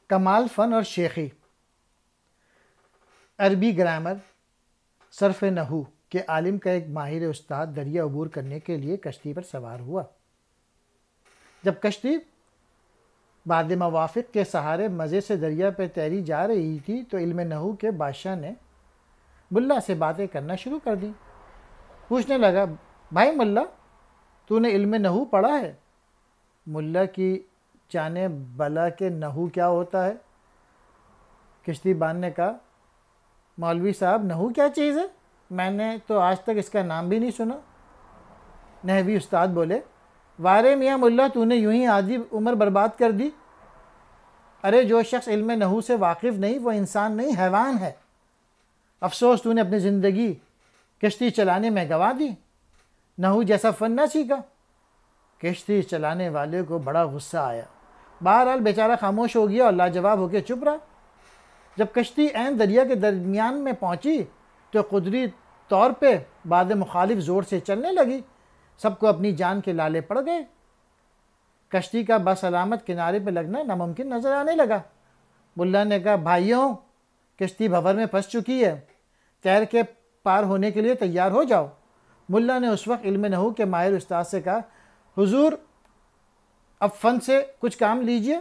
کمال فن اور شیخی، عربی گرامر، صرف نحو کے عالم کا ایک ماہر استاد دریا عبور کرنے کے لیے کشتی پر سوار ہوا۔ جب کشتی بعد موافق کے سہارے مزے سے دریا پہ تیری جا رہی تھی تو علم نحو کے بادشاہ نے ملا سے باتیں کرنا شروع کر دی۔ پوچھنے لگا، بھائی ملا، تو نے علم نحو پڑھا ہے؟ ملا کی جانے بلا کہ نحو کیا ہوتا ہے؟ کشتی بان نے کہا، مولوی صاحب نحو کیا چیز ہے؟ میں نے تو آج تک اس کا نام بھی نہیں سنا۔ نحوی استاد بولے، وارے میاں ملا، تو نے یوں ہی آدھی عمر برباد کر دی۔ ارے جو شخص علم نحو سے واقف نہیں وہ انسان نہیں، حیوان ہے۔ افسوس تو نے اپنی زندگی کشتی چلانے میں گنوا دی، نحو جیسا فن نہ سیکھا۔ کشتی چلانے والے کو بڑا غصہ آیا، بہرحال بیچارہ خاموش ہو گیا اور لاجواب ہو کے چپ رہا۔ جب کشتی عین دریا کے درمیان میں پہنچی تو قدرتی طور پہ باد مخالف زور سے چلنے لگی، سب کو اپنی جان کے لالے پڑ گئے۔ کشتی کا بسلامت کنارے پہ لگنا ناممکن نظر آنے لگا۔ ملا نے کہا، بھائیوں، کشتی بھنور میں پھنس چکی ہے، تیر کے پار ہونے کے لیے تیار ہو جاؤ۔ ملا نے اس وقت علم نحو کے ماہر استاد سے کہا، حضور اب فن سے کچھ کام لیجئے،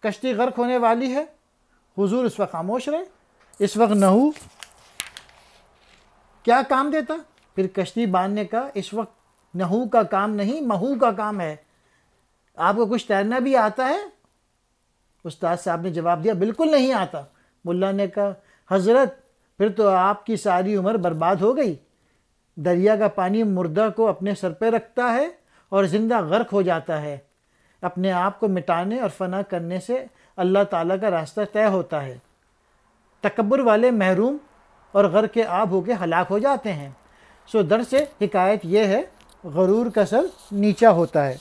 کشتی غرق ہونے والی ہے۔ حضور اس وقت خاموش رہے۔ اس وقت نحو کیا کام دیتا؟ پھر کشتی بان نے کہا، اس وقت نحو کا کام نہیں، محو کا کام ہے۔ آپ کو کچھ تیرنا بھی آتا ہے؟ استاد صاحب نے جواب دیا، بالکل نہیں آتا۔ ملا نے کہا، حضرت پھر تو آپ کی ساری عمر برباد ہو گئی۔ دریا کا پانی مردہ کو اپنے سر پہ رکھتا ہے اور زندہ غرق ہو جاتا ہے۔ اپنے آپ کو مٹانے اور فنا کرنے سے اللہ تعالیٰ کا راستہ طے ہوتا ہے۔ تکبر والے محروم اور غرق آب ہو کے ہلاک ہو جاتے ہیں۔ سو درس حکایت یہ ہے، غرور کا سر نیچا ہوتا ہے۔